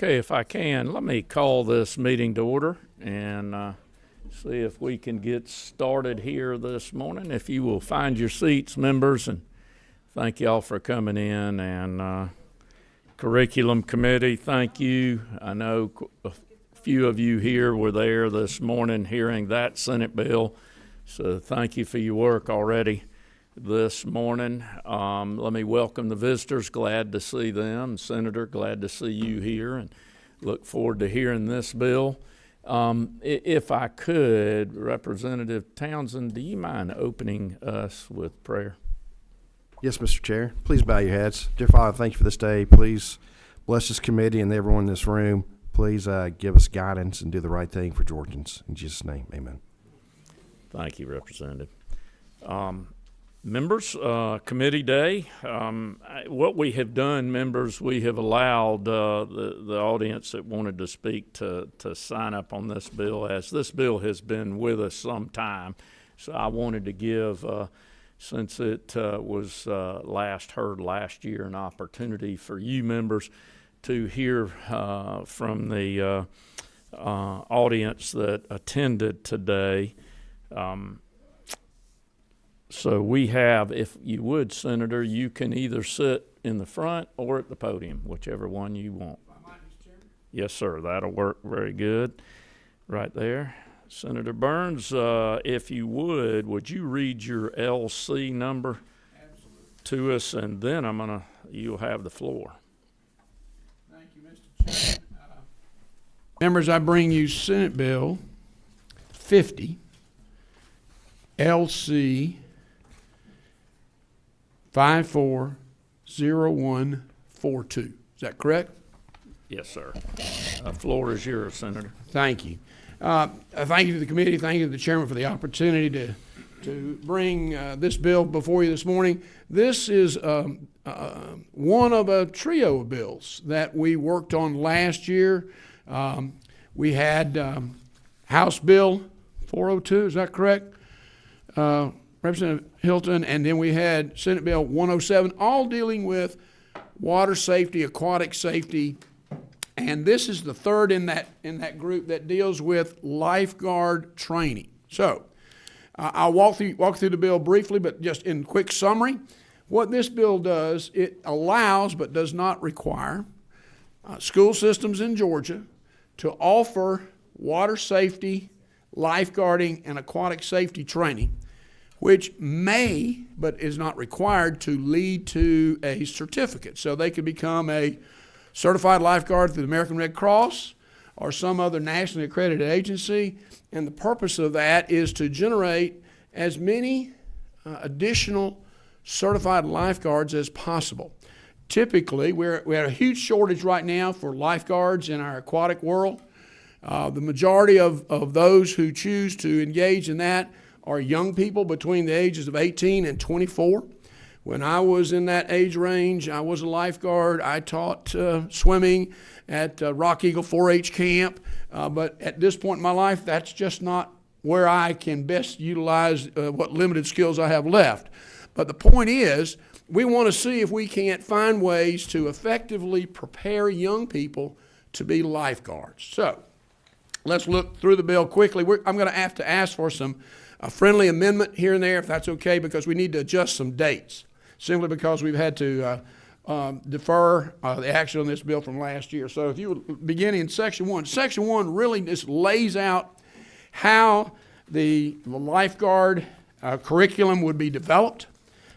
Okay, if I can, let me call this meeting to order and see if we can get started here this morning. If you will find your seats, members, and thank y'all for coming in. And Curriculum Committee, thank you. I know a few of you here were there this morning hearing that Senate bill, so thank you for your work already this morning. Let me welcome the visitors. Glad to see them. Senator, glad to see you here and look forward to hearing this bill. If I could, Representative Townsend, do you mind opening us with prayer? Yes, Mr. Chair. Please bow your heads. Dear Father, thank you for this day. Please bless this committee and everyone in this room. Please give us guidance and do the right thing for Georgians. In Jesus' name, amen. Thank you, Representative. Members, committee day. What we have done, members, we have allowed the audience that wanted to speak to sign up on this bill, as this bill has been with us some time. So I wanted to give, since it was last heard last year, an opportunity for you members to hear from the audience that attended today. So we have, if you would, Senator, you can either sit in the front or at the podium, whichever one you want. Yes, sir. That'll work very good right there. Senator Burns, if you would you read your LC number to us, and then you'll have the floor. Thank you, Mr. Chairman. Members, I bring you Senate Bill 50, LC 540142. Is that correct? Yes, sir. Floor is yours, Senator. Thank you. Thank you to the committee. Thank you to the chairman for the opportunity to bring this bill before you this morning. This is one of a trio of bills that we worked on last year. We had House Bill 402, is that correct? Representative Hilton, and then we had Senate Bill 107, all dealing with water safety, aquatic safety, and this is the third in that group that deals with lifeguard training. So I'll walk through the bill briefly, but just in quick summary, what this bill does, it allows but does not require school systems in Georgia to offer water safety, lifeguarding, and aquatic safety training, which may, but is not required, to lead to a certificate. So they could become a certified lifeguard through the American Red Cross or some other nationally accredited agency. And the purpose of that is to generate as many additional certified lifeguards as possible. Typically, we have a huge shortage right now for lifeguards in our aquatic world. The majority of those who choose to engage in that are young people between the ages of 18 and 24. When I was in that age range, I was a lifeguard. I taught swimming at Rock Eagle 4-H camp, but at this point in my life, that's just not where I can best utilize what limited skills I have left. But the point is, we want to see if we can't find ways to effectively prepare young people to be lifeguards. So let's look through the bill quickly. I'm going to have to ask for a friendly amendment here and there, if that's okay, because we need to adjust some dates, simply because we've had to defer the action on this bill from last year. So if you would begin in Section 1. Section 1 really just lays out how the lifeguard curriculum would be developed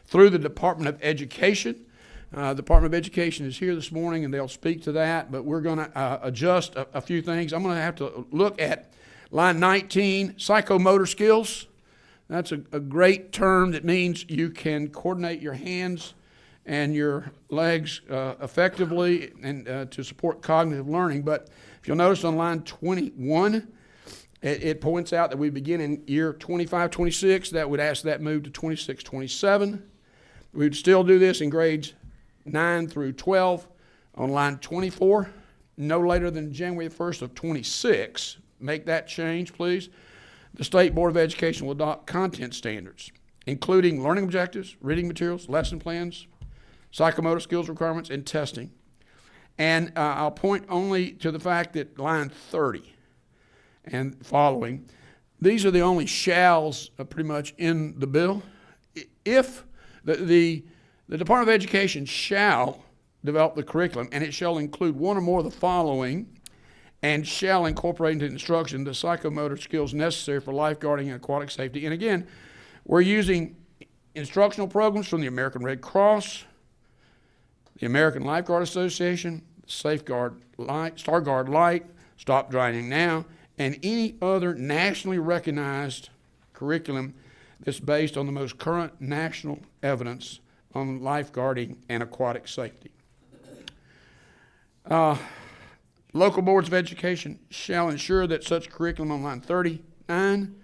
through the Department of Education. The Department of Education is here this morning, and they'll speak to that, but we're going to adjust a few things. I'm going to have to look at line 19, psychomotor skills. That's a great term that means you can coordinate your hands and your legs effectively and to support cognitive learning. But if you'll notice on line 21, it points out that we begin in year 25-26. That would ask that move to 26-27. We would still do this in grades 9 through 12. On line 24, no later than January 1st of 26. Make that change, please. The State Board of Education will adopt content standards, including learning objectives, reading materials, lesson plans, psychomotor skills requirements, and testing. And I'll point only to the fact that line 30 and following, these are the only shalls pretty much in the bill. If the Department of Education shall develop the curriculum, and it shall include one or more of the following, and shall incorporate into instruction the psychomotor skills necessary for lifeguarding and aquatic safety. And again, we're using instructional programs from the American Red Cross, the American Lifeguard Association, Safeguard Light, Starguard Light, Stop Drowning Now, and any other nationally recognized curriculum that's based on the most current national evidence on lifeguarding and aquatic safety. Local boards of education shall ensure that such curriculum on line 39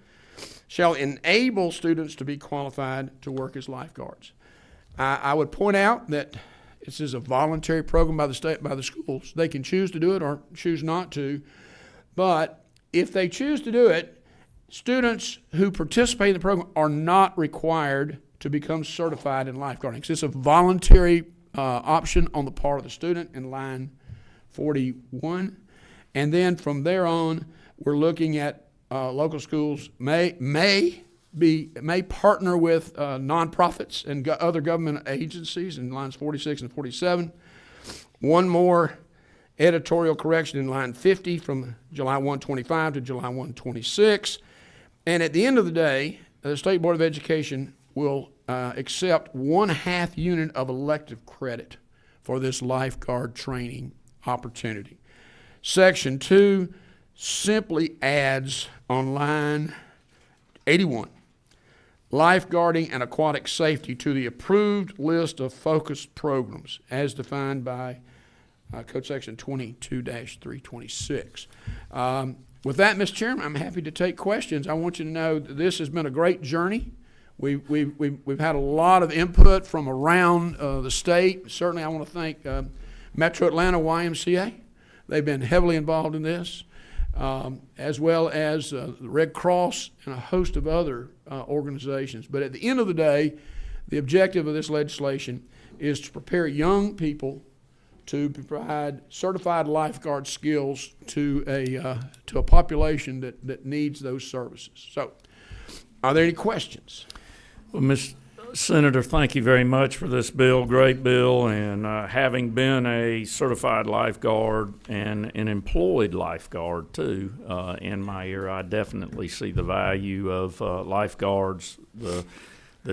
shall enable students to be qualified to work as lifeguards. I would point out that this is a voluntary program by the state, by the schools. They can choose to do it or choose not to, but if they choose to do it, students who participate in the program are not required to become certified in lifeguarding. So it's a voluntary option on the part of the student in line 41. And then from there on, we're looking at local schools may partner with nonprofits and other government agencies in lines 46 and 47. One more editorial correction in line 50 from July 125 to July 126. And at the end of the day, the State Board of Education will accept 1/2 unit of elective credit for this lifeguard training opportunity. Section 2 simply adds on line 81 lifeguarding and aquatic safety to the approved list of focused programs as defined by Code Section 22-326. With that, Mr. Chairman, I'm happy to take questions. I want you to know that this has been a great journey. We've had a lot of input from around the state. Certainly, I want to thank Metro Atlanta YMCA. They've been heavily involved in this, as well as the Red Cross and a host of other organizations. But at the end of the day, the objective of this legislation is to prepare young people to provide certified lifeguard skills to a population that needs those services. So, are there any questions? Well, Mr. Senator, thank you very much for this bill, great bill, and having been a certified lifeguard and an employed lifeguard too in my era, I definitely see the value of lifeguards, the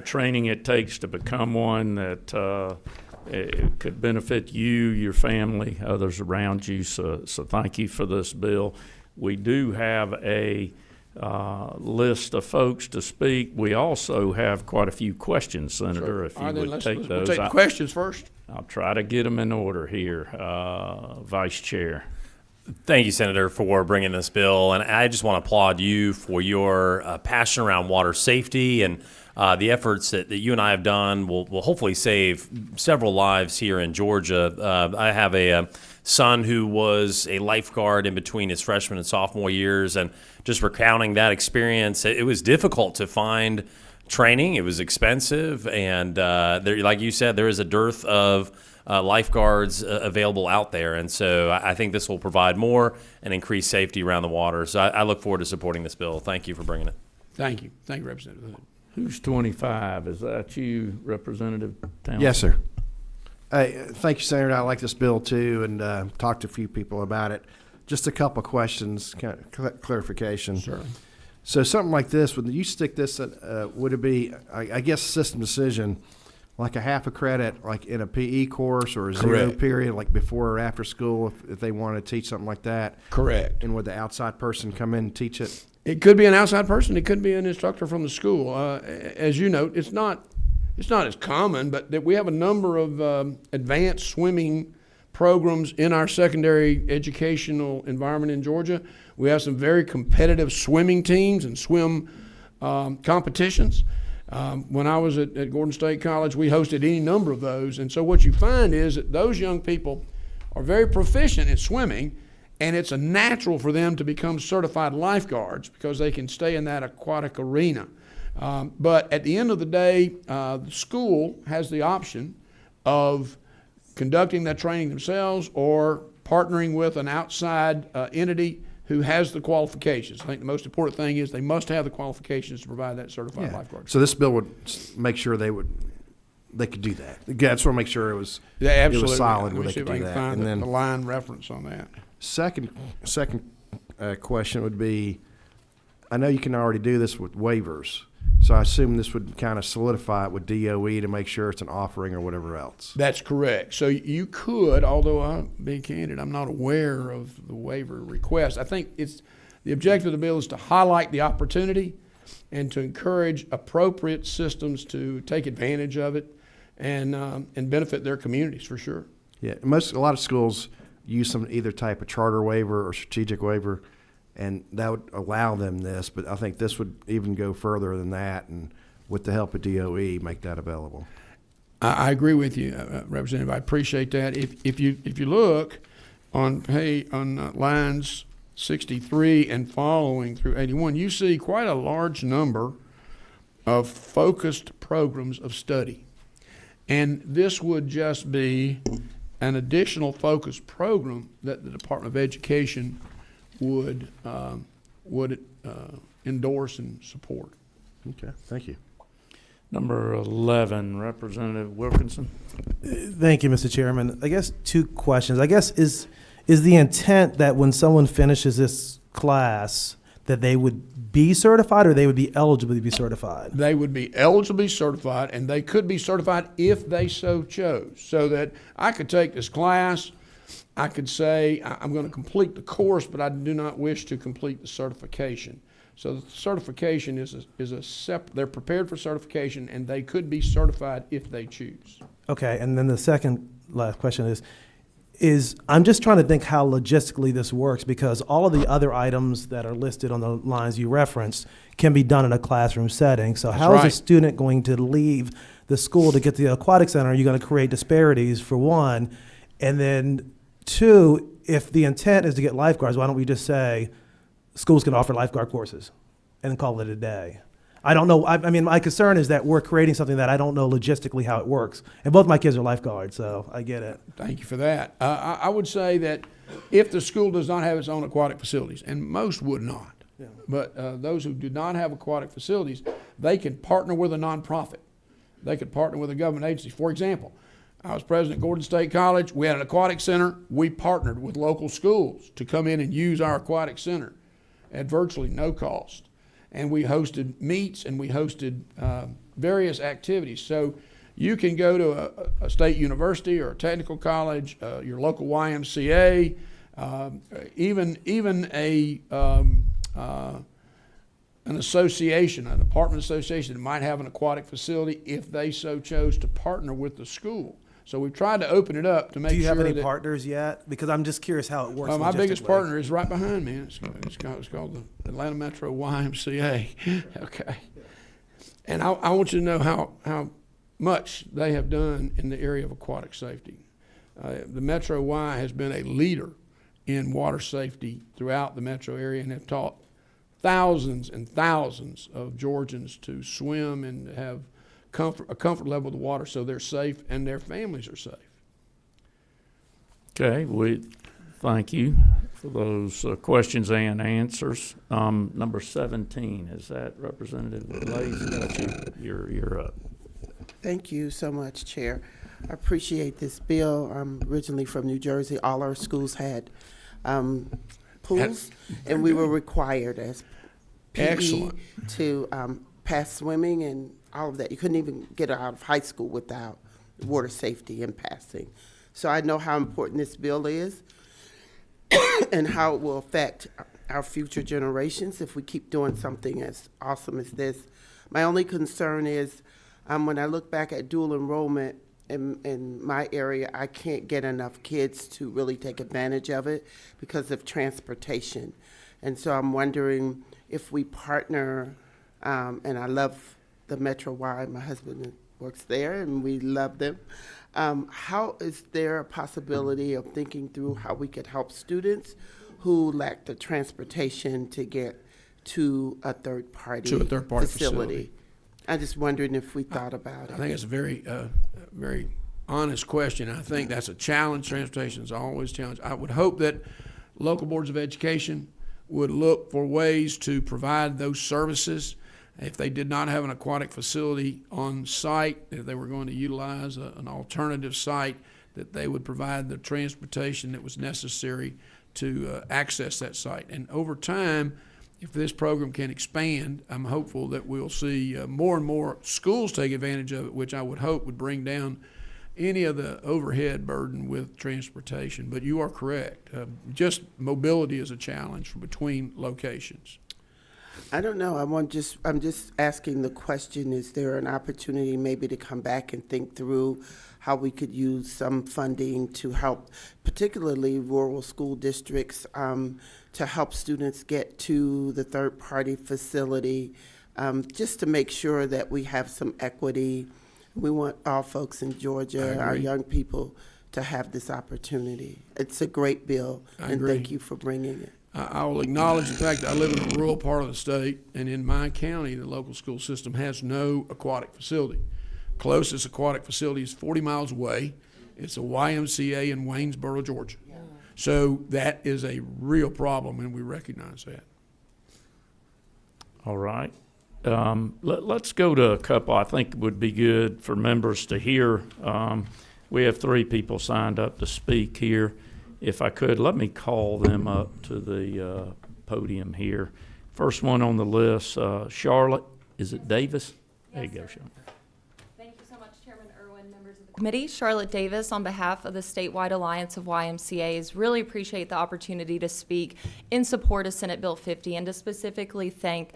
training it takes to become one that it could benefit you, your family, others around you, so thank you for this bill. We do have a list of folks to speak. We also have quite a few questions, Senator, Sure. if you would take those. We'll take questions first. I'll try to get them in order here. Vice Chair. Thank you, Senator, for bringing this bill. And I just want to applaud you for your passion around water safety and the efforts that you and I have done will hopefully save several lives here in Georgia. I have a son who was a lifeguard in between his freshman and sophomore years, and just recounting that experience, it was difficult to find training. It was expensive, and there, like you said, there is a dearth of lifeguards available out there, and so I think this will provide more and increase safety around the water. So I look forward to supporting this bill. Thank you for bringing it. Thank you, Representative Hood. Who's 25? Is that you, Representative Townsend? Yes, sir. Thank you, Senator. I like this bill too, and talked to a few people about it. Just a couple of questions, kind of clarification. Sure. So something like this, when you stick this, would it be, I guess, system decision, like a half a credit, like in a PE course, or a zero Correct. period, like before or after school, if they want to teach something like that? Correct. And would the outside person come in and teach it? It could be an outside person. It could be an instructor from the school. As you note, it's not as common, but that we have a number of advanced swimming programs in our secondary educational environment in Georgia. We have some very competitive swimming teams and swim competitions. When I was at Gordon State College, we hosted any number of those. And so what you find is that those young people are very proficient in swimming, and it's a natural for them to become certified lifeguards because they can stay in that aquatic arena. But at the end of the day, the school has the option of conducting that training themselves or partnering with an outside entity who has the qualifications. I think the most important thing is they must have the qualifications to provide that certified Yeah. lifeguard. So this bill would make sure they could do that. Yeah, I just want to make sure it was Yeah, absolutely. solid Let where me they see could if I do can that. find And then the line reference on that. second question would be, I know you can already do this with waivers, so I assume this would kind of solidify it with DOE to make sure it's an offering or whatever else. That's correct. So you could, although I'll be candid, I'm not aware of the waiver request. I think the objective of the bill is to highlight the opportunity and to encourage appropriate systems to take advantage of it and benefit their communities for sure. Yeah, a lot of schools use some either type of charter waiver or strategic waiver, and that would allow them this, but I think this would even go further than that, and with the help of DOE, make that available. I agree with you, Representative. I appreciate that. If you look on lines 63 and following through 81, you see quite a large number of focused programs of study, and this would just be an additional focused program that the Department of Education would endorse and support. Okay, thank you. Number 11, Representative Wilkinson. Thank you, Mr. Chairman. I guess two questions. I guess is the intent that when someone finishes this class that they would be certified or they would be eligible to be certified? They would be eligible to be certified, and they could be certified if they so chose. So that I could take this class, I could say I'm going to complete the course, but I do not wish to complete the certification. So the certification is a separate. They're prepared for certification, and they could be certified if they choose. Okay, and then the second last question is I'm just trying to think how logistically this works, because all of the other items that are listed on the lines you referenced can be done in a classroom setting. So how is a student going to leave the school to get to the aquatic center? Are you going to create disparities, for one? And then two, if the intent is to get lifeguards, why don't we just say schools can offer lifeguard courses and call it a day? I don't know. I mean, my concern is that we're creating something that I don't know logistically how it works. And both my kids are lifeguards, so I get it. Thank you for that. I would say that if the school does not have its own aquatic facilities, and most would not, but those who do not have aquatic facilities, they can partner with a nonprofit. They could partner with a government agency. For example, I was president of Gordon State College. We had an aquatic center. We partnered with local schools to come in and use our aquatic center at virtually no cost. And we hosted meets and we hosted various activities. So you can go to a state university or a technical college, your local YMCA, even an association, an apartment association that might have an aquatic facility if they so chose to partner with the school. So we've tried to open it up to make sure that... Do you have any partners yet? Because I'm just curious how it works my biggest logistically. partner is right behind me. It's called the Atlanta Metro YMCA. Okay. And I want you to know how much they have done in the area of aquatic safety. The Metro Y has been a leader in water safety throughout the metro area and have taught thousands and thousands of Georgians to swim and have a comfort level of the water so they're safe and their families are safe. Okay, we thank you for those questions and answers. Number 17, is that Representative Lacy? You're up. Thank you so much, Chair. I appreciate this bill. I'm originally from New Jersey. All our schools had pools, and we were required as PE to pass swimming and all of that. You couldn't even get out of high school without water safety and passing. So I know how important this bill is and how it will affect our future generations if we keep doing something as awesome as this. My only concern is when I look back at dual enrollment in my area, I can't get enough kids to really take advantage of it because of transportation. And so I'm wondering if we partner, and I love the Metro Y, my husband works there and we love them. How is there a possibility of thinking through how we could help students who lack the transportation to get to a third-party facility? I'm just wondering if we thought about it. I think it's a very honest question. I think that's a challenge. Transportation is always a challenge. I would hope that local boards of education would look for ways to provide those services. If they did not have an aquatic facility on site, if they were going to utilize an alternative site, that they would provide the transportation that was necessary to access that site. And over time, if this program can expand, I'm hopeful that we'll see more and more schools take advantage of it, which I would hope would bring down any of the overhead burden with transportation. But you are correct. Just mobility is a challenge for between locations. I don't know. I'm just asking the question, is there an opportunity maybe to come back and think through how we could use some funding to help, particularly rural school districts, to help students get to the third-party facility, just to make sure that we have some equity. We want all folks in Georgia, our young people, to have this opportunity. It's a great bill, and thank you for bringing it. I will acknowledge the fact that I live in a rural part of the state, and in my county, the local school system has no aquatic facility. Closest aquatic facility is 40 miles away. It's a YMCA in Waynesboro, Georgia. So that is a real problem, and we recognize that. All right. Let's go to a couple I think would be good for members to hear. We have 3 people signed up to speak here. If I could, let me call them up to the podium here. First one on the list, Charlotte, is it Davis? There you go, Charlotte. Thank you so much, Chairman Irwin, members of the committee. Charlotte Davis on behalf of the Statewide Alliance of YMCAs. Really appreciate the opportunity to speak in support of Senate Bill 50 and to specifically thank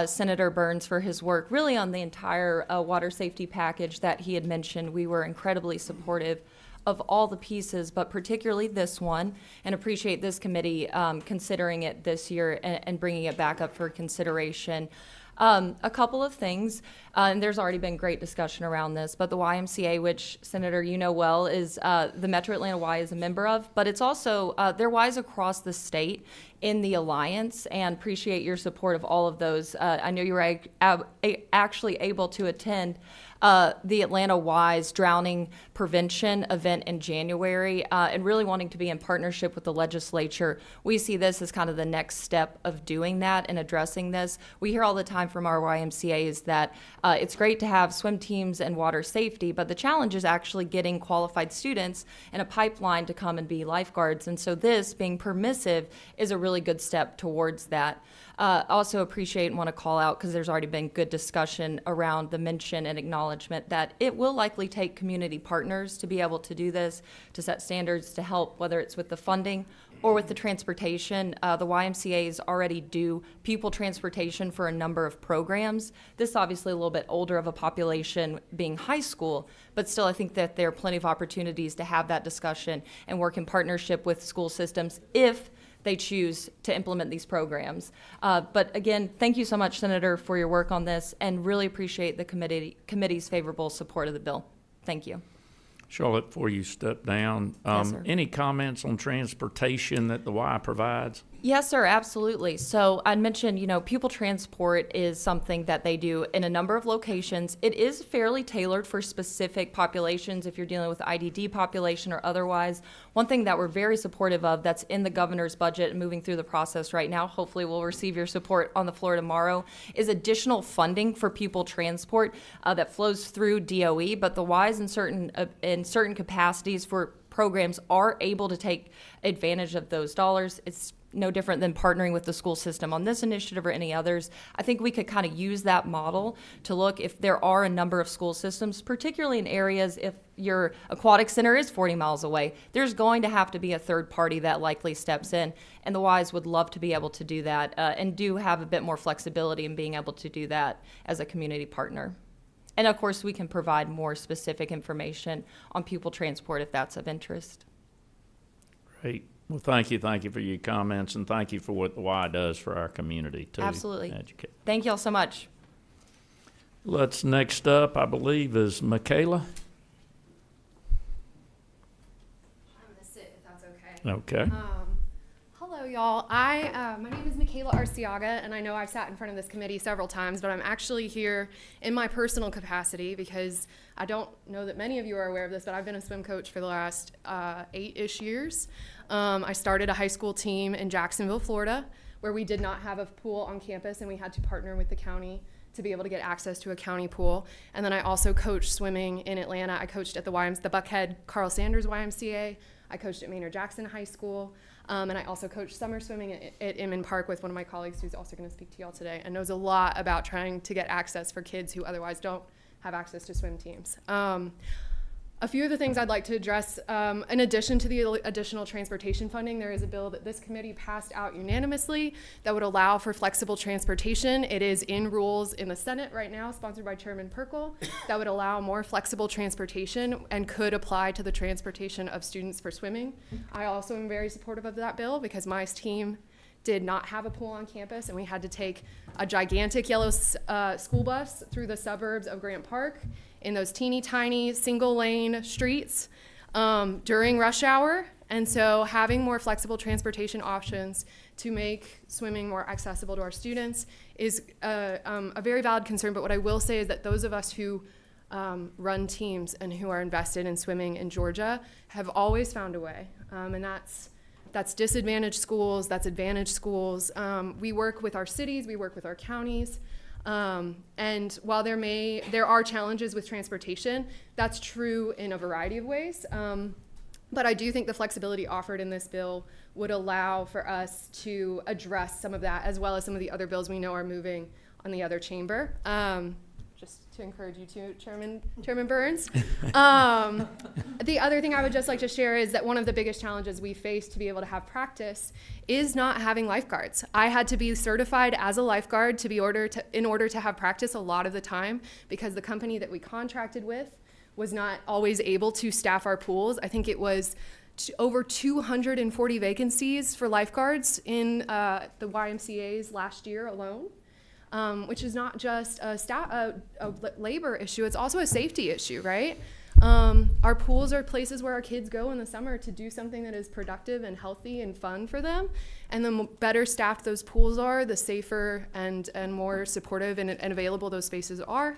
Senator Burns for his work really on the entire water safety package that he had mentioned. We were incredibly supportive of all the pieces, but particularly this one, and appreciate this committee considering it this year and bringing it back up for consideration. A couple of things, and there's already been great discussion around this, but the YMCA, which Senator you know well, is the Metro Atlanta Y is a member of, but it's also, there are Ys across the state in the Alliance, and appreciate your support of all of those. I know you were actually able to attend the Atlanta Y's drowning prevention event in January, and really wanting to be in partnership with the legislature. We see this as kind of the next step of doing that and addressing this. We hear all the time from our YMCAs that it's great to have swim teams and water safety, but the challenge is actually getting qualified students in a pipeline to come and be lifeguards. And so this, being permissive, is a really good step towards that. Also appreciate and want to call out, because there's already been good discussion around the mention and acknowledgement that it will likely take community partners to be able to do this, to set standards, to help, whether it's with the funding or with the transportation. The YMCAs already do pupil transportation for a number of programs. This is obviously a little bit older of a population being high school, but still I think that there are plenty of opportunities to have that discussion and work in partnership with school systems if they choose to implement these programs. But again, thank you so much, Senator, for your work on this, and really appreciate the committee's favorable support of the bill. Thank you. Charlotte, before you step down, Yes, sir. any comments on transportation that the Y provides? Yes, sir, absolutely. So I mentioned, pupil transport is something that they do in a number of locations. It is fairly tailored for specific populations if you're dealing with IDD population or otherwise. One thing that we're very supportive of that's in the governor's budget and moving through the process right now, hopefully we'll receive your support on the floor tomorrow, is additional funding for pupil transport that flows through DOE, but the Ys in certain capacities for programs are able to take advantage of those dollars. It's no different than partnering with the school system on this initiative or any others. I think we could kind of use that model to look if there are a number of school systems, particularly in areas if your aquatic center is 40 miles away, there's going to have to be a third party that likely steps in. And the Ys would love to be able to do that and do have a bit more flexibility in being able to do that as a community partner. And of course, we can provide more specific information on pupil transport if that's of interest. Great. Well, thank you for your comments, and thank you for what the Y does for our community, too. Absolutely. Educate. Thank you all so much. Let's next up, I believe, is Michaela. I'm gonna sit if that's okay. Okay. Hello, y'all. My name is Michaela Arciaga, and I know I've sat in front of this committee several times, but I'm actually here in my personal capacity because I don't know that many of you are aware of this, but I've been a swim coach for the last 8-ish years. I started a high school team in Jacksonville, Florida, where we did not have a pool on campus, and we had to partner with the county to be able to get access to a county pool. And then I also coached swimming in Atlanta. I coached at the Buckhead Carl Sanders YMCA. I coached at Maynard Jackson High School. And I also coached summer swimming at Inman Park with one of my colleagues who's also going to speak to y'all today and knows a lot about trying to get access for kids who otherwise don't have access to swim teams. A few of the things I'd like to address, in addition to the additional transportation funding, there is a bill that this committee passed out unanimously that would allow for flexible transportation. It is in rules in the Senate right now, sponsored by Chairman Perkle, that would allow more flexible transportation and could apply to the transportation of students for swimming. I also am very supportive of that bill because my team did not have a pool on campus, and we had to take a gigantic yellow school bus through the suburbs of Grant Park in those teeny tiny single lane streets during rush hour. And so having more flexible transportation options to make swimming more accessible to our students is a very valid concern. But what I will say is that those of us who run teams and who are invested in swimming in Georgia have always found a way. And that's disadvantaged schools, that's advantaged schools. We work with our cities, we work with our counties. And while there are challenges with transportation, that's true in a variety of ways. But I do think the flexibility offered in this bill would allow for us to address some of that, as well as some of the other bills we know are moving on the other chamber. Just to encourage you to, Chairman Burns. The other thing I would just like to share is that one of the biggest challenges we face to be able to have practice is not having lifeguards. I had to be certified as a lifeguard in order to have practice a lot of the time because the company that we contracted with was not always able to staff our pools. I think it was over 240 vacancies for lifeguards in the YMCA's last year alone. Which is not just a labor issue, it's also a safety issue, right? Our pools are places where our kids go in the summer to do something that is productive and healthy and fun for them. And the better staffed those pools are, the safer and more supportive and available those spaces are.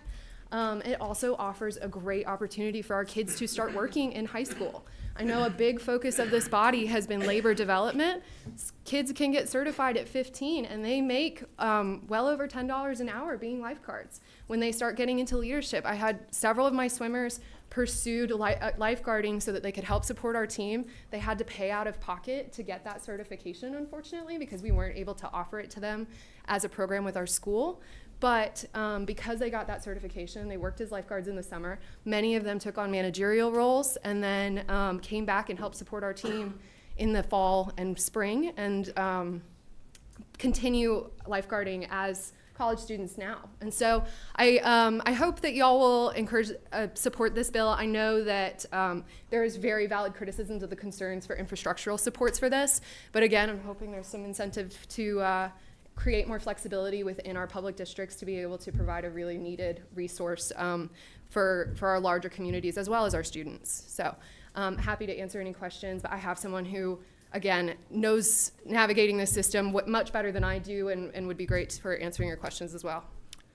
It also offers a great opportunity for our kids to start working in high school. I know a big focus of this body has been labor development. Kids can get certified at 15 and they make well over $10 an hour being lifeguards when they start getting into leadership. I had several of my swimmers pursued lifeguarding so that they could help support our team. They had to pay out of pocket to get that certification, unfortunately, because we weren't able to offer it to them as a program with our school. But because they got that certification, they worked as lifeguards in the summer. Many of them took on managerial roles and then came back and helped support our team in the fall and spring and continue lifeguarding as college students now. And so I hope that y'all will support this bill. I know that there is very valid criticisms of the concerns for infrastructural supports for this. But again, I'm hoping there's some incentive to create more flexibility within our public districts to be able to provide a really needed resource for our larger communities as well as our students. So happy to answer any questions, but I have someone who, again, knows navigating this system much better than I do and would be great for answering your questions as well.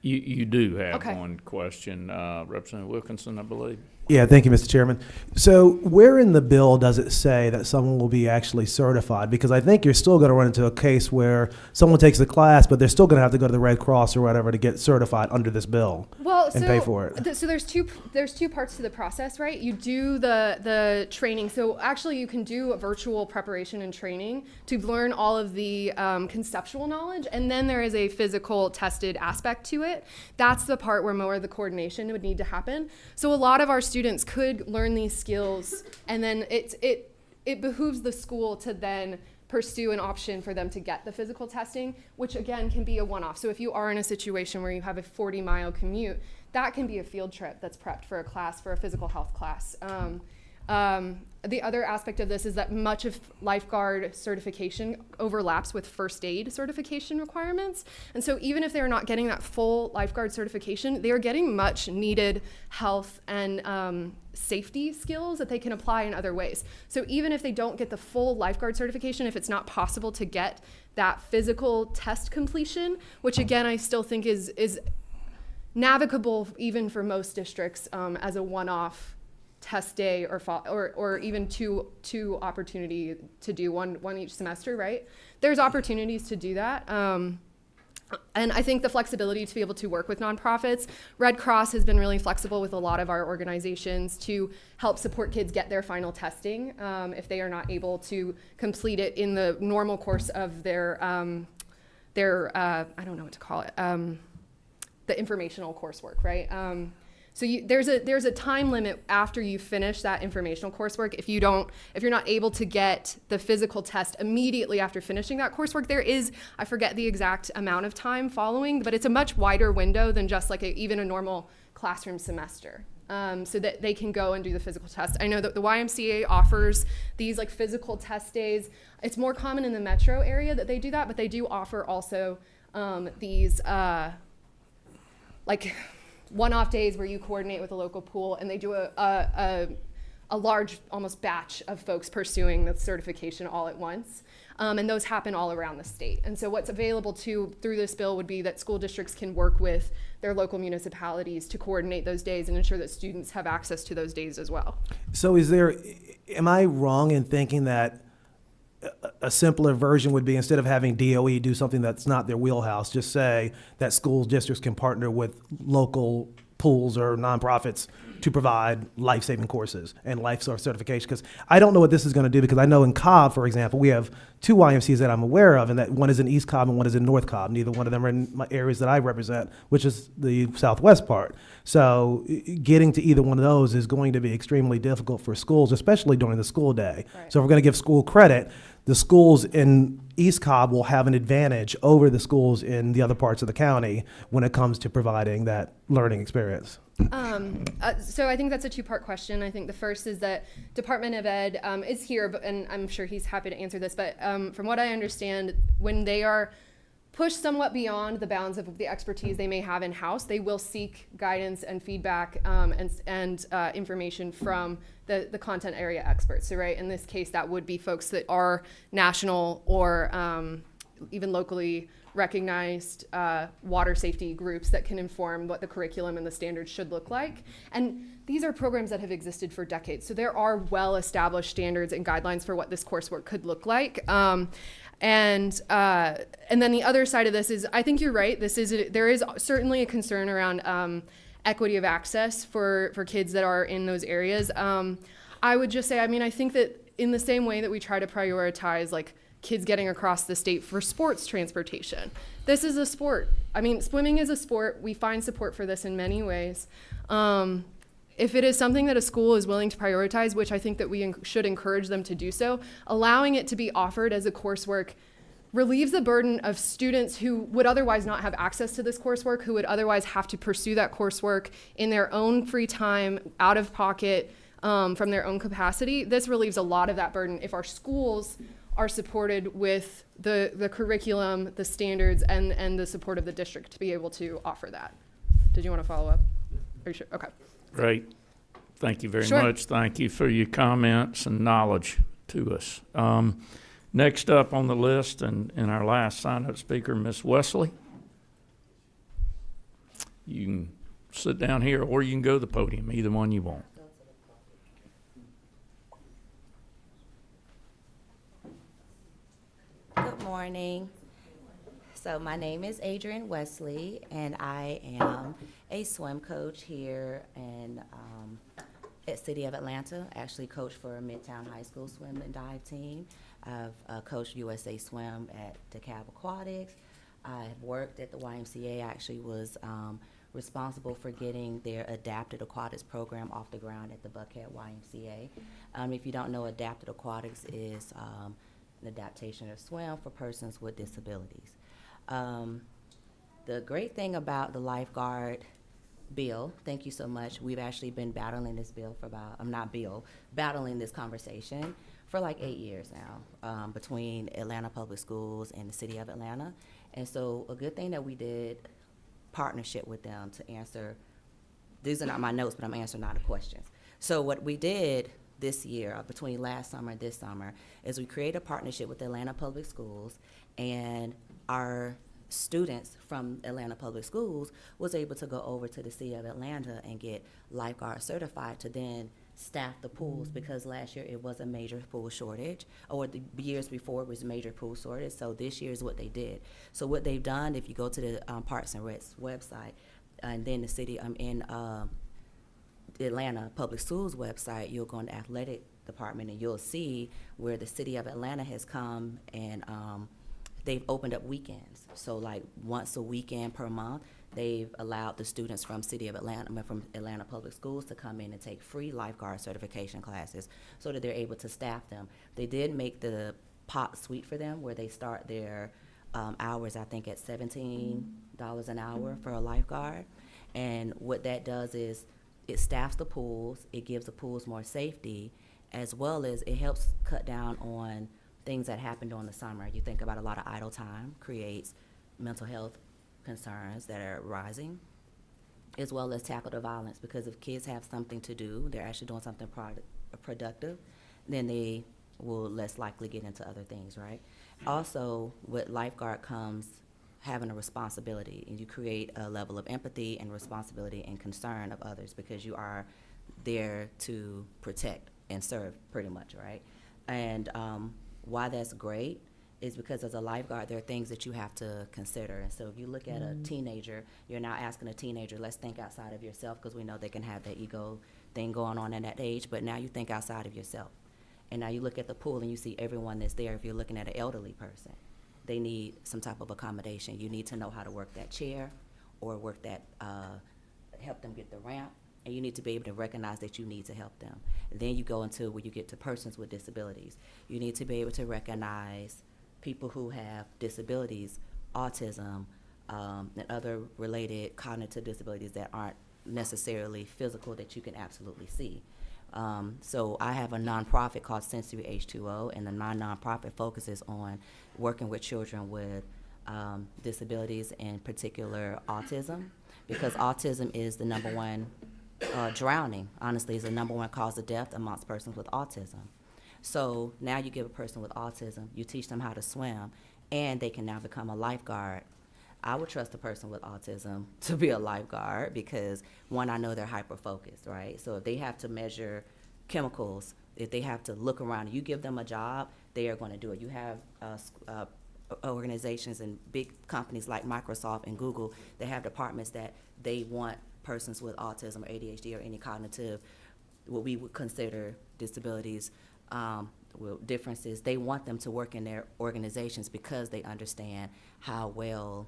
You do have Okay. one question, Representative Wilkinson, I believe. Yeah, thank you, Mr. Chairman. So where in the bill does it say that someone will be actually certified? Because I think you're still going to run into a case where someone takes the class, but they're still going to have to go to the Red Cross or whatever to get certified under this bill and pay for it. So there's two parts to the process, right? You do the training. So actually you can do a virtual preparation and training to learn all of the conceptual knowledge, and then there is a physical tested aspect to it. That's the part where more of the coordination would need to happen. So a lot of our students could learn these skills, and then it behooves the school to then pursue an option for them to get the physical testing, which again can be a one-off. So if you are in a situation where you have a 40-mile commute, that can be a field trip that's prepped for a class, for a physical health class. The other aspect of this is that much of lifeguard certification overlaps with first aid certification requirements. And so even if they're not getting that full lifeguard certification, they are getting much needed health and safety skills that they can apply in other ways. So even if they don't get the full lifeguard certification, if it's not possible to get that physical test completion, which again, I still think is navigable even for most districts as a one-off test day or even two opportunity to do one each semester, right? There's opportunities to do that. And I think the flexibility to be able to work with nonprofits, Red Cross has been really flexible with a lot of our organizations to help support kids get their final testing if they are not able to complete it in the normal course of their I don't know what to call it, the informational coursework, right? So there's a time limit after you finish that informational coursework. If you're not able to get the physical test immediately after finishing that coursework, there is, I forget the exact amount of time following, but it's a much wider window than just like even a normal classroom semester. So that they can go and do the physical test. I know that the YMCA offers these like physical test days. It's more common in the metro area that they do that, but they do offer also these like one-off days where you coordinate with a local pool and they do a large almost batch of folks pursuing the certification all at once. And those happen all around the state. And so what's available through this bill would be that school districts can work with their local municipalities to coordinate those days and ensure that students have access to those days as well. So am I wrong in thinking that a simpler version would be, instead of having DOE do something that's not their wheelhouse, just say that school districts can partner with local pools or nonprofits to provide life-saving courses and life certification? Because I don't know what this is going to do, because I know in Cobb, for example, we have two YMCs that I'm aware of, and that one is in East Cobb and one is in North Cobb. Neither one of them are in my areas that I represent, which is the southwest part. So getting to either one of those is going to be extremely difficult for schools, especially during the school day. Right. So if we're going to give school credit, the schools in East Cobb will have an advantage over the schools in the other parts of the county when it comes to providing that learning experience. So I think that's a two-part question. I think the first is that Department of Ed is here, and I'm sure he's happy to answer this, but from what I understand, when they are pushed somewhat beyond the bounds of the expertise they may have in-house, they will seek guidance and feedback and information from the content area experts. So right, in this case, that would be folks that are national or even locally recognized water safety groups that can inform what the curriculum and the standards should look like. And these are programs that have existed for decades. So there are well-established standards and guidelines for what this coursework could look like. And then the other side of this is, I think you're right. There is certainly a concern around equity of access for kids that are in those areas. I would just say, I think that in the same way that we try to prioritize like kids getting across the state for sports transportation, this is a sport. Swimming is a sport. We find support for this in many ways. If it is something that a school is willing to prioritize, which I think that we should encourage them to do so, allowing it to be offered as a coursework relieves the burden of students who would otherwise not have access to this coursework, who would otherwise have to pursue that coursework in their own free time, out of pocket, from their own capacity. This relieves a lot of that burden if our schools are supported with the curriculum, the standards, and the support of the district to be able to offer that. Did you want to follow up? Are you sure? Okay. Great. Thank you very Sure. much. Thank you for your comments and knowledge to us. Next up on the list and our last sign-up speaker, Ms. Wesley. You can sit down here or you can go to the podium, either one you want. Good morning. So my name is Adrienne Wesley, and I am a swim coach here at City of Atlanta. Actually coached for a Midtown High School swim and dive team. I've coached USA Swim at DeKalb Aquatics. I've worked at the YMCA. I actually was responsible for getting their Adapted Aquatics program off the ground at the Buckhead YMCA. If you don't know, Adapted Aquatics is an adaptation of swim for persons with disabilities. The great thing about the lifeguard bill. Thank you so much. We've actually been battling this bill for about, battling this conversation for like 8 years now, between Atlanta Public Schools and the city of Atlanta. And so a good thing that we did partnership with them to answer, these are not my notes, but I'm answering all the questions. So what we did this year, between last summer and this summer, is we created a partnership with Atlanta Public Schools, and our students from Atlanta Public Schools was able to go over to the city of Atlanta and get lifeguard certified to then staff the pools, because last year it was a major pool shortage, or the years before it was a major pool shortage. So this year is what they did. So what they've done, if you go to the Parks and Rec's website, and then the city in the Atlanta Public Schools website, you'll go in the athletic department and you'll see where the city of Atlanta has come and they've opened up weekends. So like once a weekend per month, they've allowed the students from from Atlanta Public Schools to come in and take free lifeguard certification classes so that they're able to staff them. They did make the pot suite for them where they start their hours, I think, at $17 an hour for a lifeguard. And what that does is it staffs the pools, it gives the pools more safety, as well as it helps cut down on things that happen during the summer. You think about a lot of idle time creates mental health concerns that are rising, as well as tackle the violence, because if kids have something to do, they're actually doing something productive, then they will less likely get into other things, right? Also, with lifeguard comes having a responsibility, and you create a level of empathy and responsibility and concern of others, because you are there to protect and serve, pretty much, right? And why that's great is because as a lifeguard, there are things that you have to consider. And so if you look at a teenager, you're now asking a teenager, let's think outside of yourself, because we know they can have that ego thing going on at that age, but now you think outside of yourself. And now you look at the pool and you see everyone that's there. If you're looking at an elderly person, they need some type of accommodation. You need to know how to work that chair or work that, help them get the ramp. And you need to be able to recognize that you need to help them. And then you go into where you get to persons with disabilities. You need to be able to recognize people who have disabilities, autism, and other related cognitive disabilities that aren't necessarily physical, that you can absolutely see. So I have a nonprofit called Sensory H2O, and my nonprofit focuses on working with children with disabilities, in particular autism, because autism is the number one drowning, honestly, is the number one cause of death amongst persons with autism. So now you give a person with autism, you teach them how to swim, and they can now become a lifeguard. I would trust a person with autism to be a lifeguard because, one, I know they're hyper-focused, right? So if they have to measure chemicals, if they have to look around, you give them a job, they are going to do it. You have organizations and big companies like Microsoft and Google that have departments that they want persons with autism or ADHD or any cognitive, what we would consider disabilities, differences. They want them to work in their organizations because they understand how well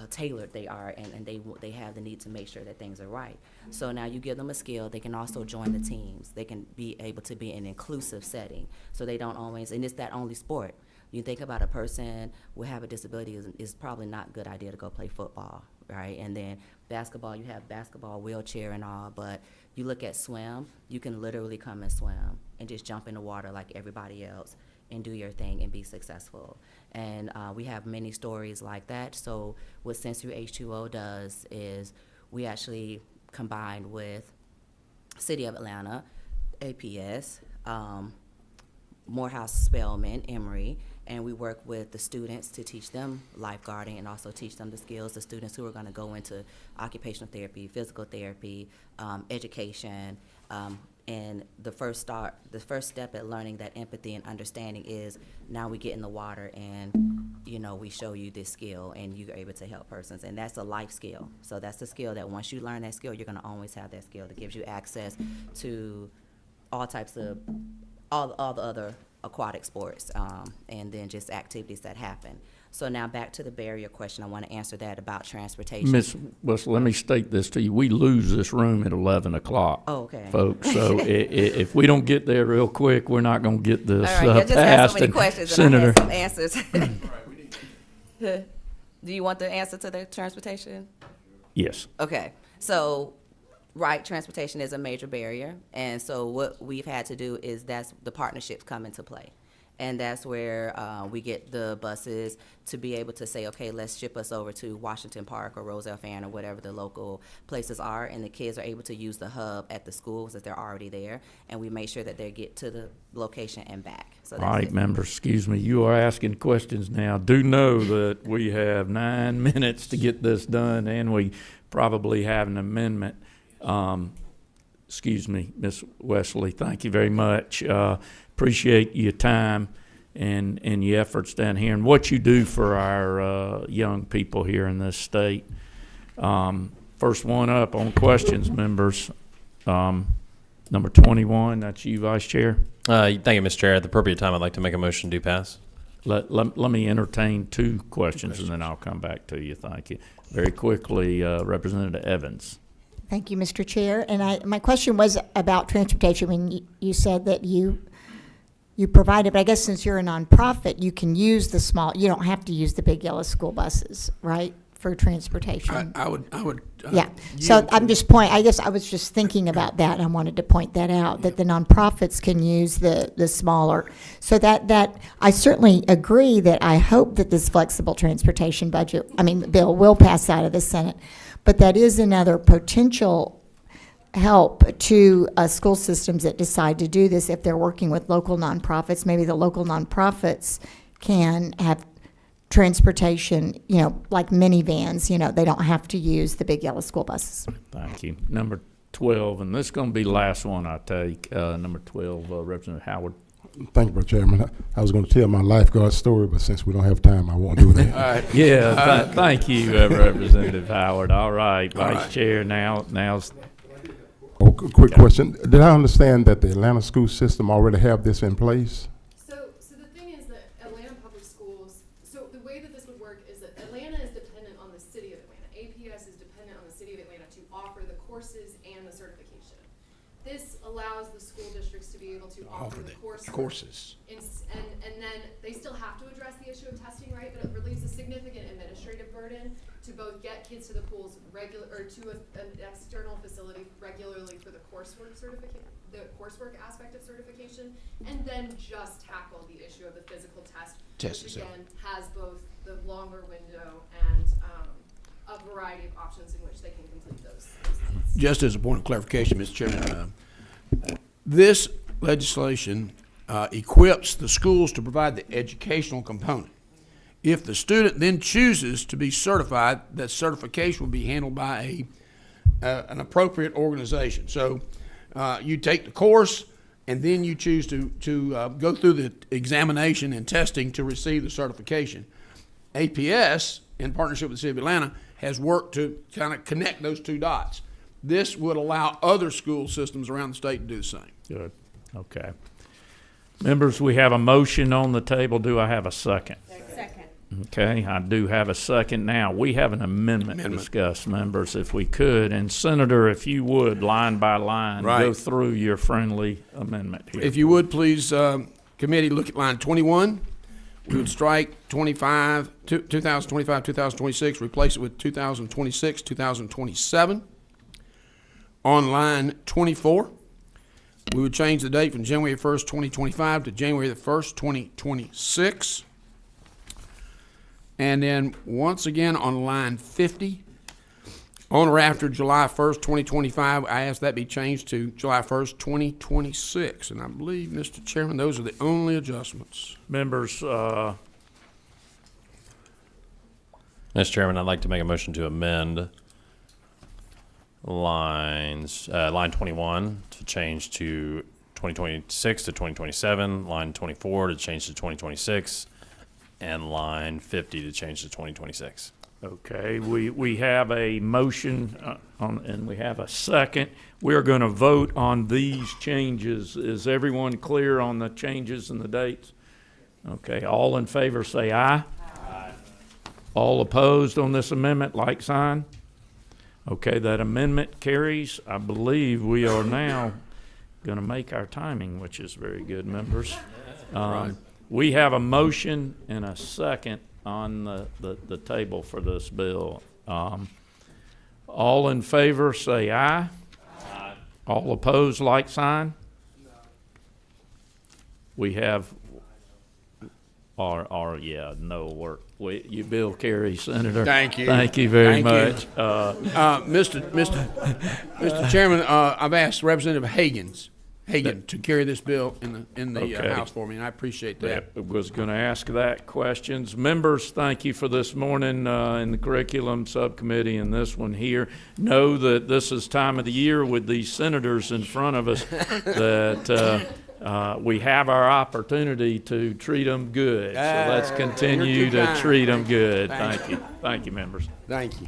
tailored they are, and they have the need to make sure that things are right. So now you give them a skill. They can also join the teams. They can be able to be in an inclusive setting, so they don't always, and it's that only sport. You think about a person who have a disability, is probably not a good idea to go play football, right? And then basketball, you have basketball, wheelchair and all, but you look at swim, you can literally come and swim and just jump in the water like everybody else and do your thing and be successful. And we have many stories like that. So what Sensory H2O does is we actually combined with City of Atlanta, APS, Morehouse Spelman, Emory, and we work with the students to teach them lifeguarding and also teach them the skills, the students who are going to go into occupational therapy, physical therapy, education, and the first step at learning that empathy and understanding is now we get in the water and, you know, we show you this skill and you're able to help persons. And that's a life skill. So that's the skill that once you learn that skill, you're going to always have that skill that gives you access to all types of, all the other aquatic sports, and then just activities that happen. So now back to the barrier question. I want to answer that about transportation. Ms. Wessel, let me state this to you. We lose this room at 11 o'clock. Oh, okay. Folks, so if we don't get there real quick, we're not going to get this All right, you just asked so many And questions Senator, and I had some answers. Do you want the answer to the transportation? Yes. Okay, so, right, transportation is a major barrier, and so what we've had to do is that's the partnerships come into play. And that's where we get the buses to be able to say, okay, let's ship us over to Washington Park or Roselle Fan or whatever the local places are, and the kids are able to use the hub at the schools as they're already there, and we make sure that they get to the location and back. So All that's right, it. members, excuse me, you are asking questions now. Do know that we have 9 minutes to get this done, and we probably have an amendment. Excuse me, Ms. Wesley, thank you very much. Appreciate your time and your efforts down here and what you do for our young people here in this state. First one up on questions, members. Number 21, that's you, Vice Chair. Thank you, Mr. Chair. At the appropriate time, I'd like to make a motion to pass. Let me entertain 2 questions, and then I'll come back to you. Thank you. Very quickly, Representative Evans. Thank you, Mr. Chair. And my question was about transportation. I mean, you said that you provided, but I guess since you're a nonprofit, you can use the small, you don't have to use the big yellow school buses, right, for transportation? I would. Yeah. So I'm just I guess I was just thinking about that, and I wanted to point that out, that the nonprofits can use the smaller. So that I certainly agree that I hope that this flexible transportation bill will pass out of the Senate. But that is another potential help to school systems that decide to do this if they're working with local nonprofits. Maybe the local nonprofits can have transportation, like minivans. They don't have to use the big yellow school buses. Thank you. Number 12, and this is going to be the last one I take. Number 12, Representative Howard. Thank you, Mr. Chairman. I was going to tell my lifeguard story, but since we don't have time, I won't do that. All right. Yeah, thank you, Representative Howard. All right, Vice right. Chair, now's Oh, quick question. Did I understand that the Atlanta school system already have this in place? So the thing is that Atlanta Public Schools, so the way that this would work is that Atlanta is dependent on the city of Atlanta. APS is dependent on the city of Atlanta to offer the courses and the certification. This allows the school districts to be able to offer the Courses. And then they still have to address the issue of testing, right? But it relieves a significant administrative burden to both get kids to the pools to an external facility regularly for the coursework aspect of certification, and then just tackle the issue of the physical test, which again has both the longer window and a variety of options in which they can complete those tests. Just as a point of clarification, Mr. Chairman, this legislation equips the schools to provide the educational component. If the student then chooses to be certified, that certification will be handled by an appropriate organization. So you take the course, and then you choose to go through the examination and testing to receive the certification. APS, in partnership with the City of Atlanta, has worked to kind of connect those 2 dots. This would allow other school systems around the state to do the same. good. Okay. Members, we have a motion on the table. Do I have a second? Second. Okay, I do have a second. Now, we have an amendment to discuss, members, if we could. And Senator, if you would, line by line, go Right. through your friendly amendment here. If you would, please, committee, look at line 21. We would strike 2025, 2026, replace it with 2026, 2027. On line 24, we would change the date from January 1st, 2025 to January the 1st, 2026. And then once again on line 50, on or after July 1st, 2025, I ask that be changed to July 1st, 2026. And I believe, Mr. Chairman, those are the only adjustments. Members, Mr. Chairman, I'd like to make a motion to amend line 21 to change to 2026 to 2027, line 24 to change to 2026, and line 50 to change to 2026. okay, we have a motion and we have a second. We're going to vote on these changes. Is everyone clear on the changes and the dates? Okay, all in favor say aye. Aye. All opposed on this amendment, like sign. Okay, that amendment carries. I believe we are now going to make our timing, which is very good, members. We have a motion and a second on the table for this bill. All in favor, say aye. All opposed, like sign. We have, no work. You, Bill Carey, Senator. Thank you. Thank you very Thank much. Mr. Chairman, I've asked Representative Hagan to carry this bill in the Okay. House for me, and I appreciate that. I was going to ask that questions. Members, thank you for this morning in the curriculum subcommittee and this one here. Know that this is time of the year with these senators in front of us that we have our opportunity to treat them good. So let's continue you're too to kind. treat them good. Thank Thank you. Thank you, members. Thank you.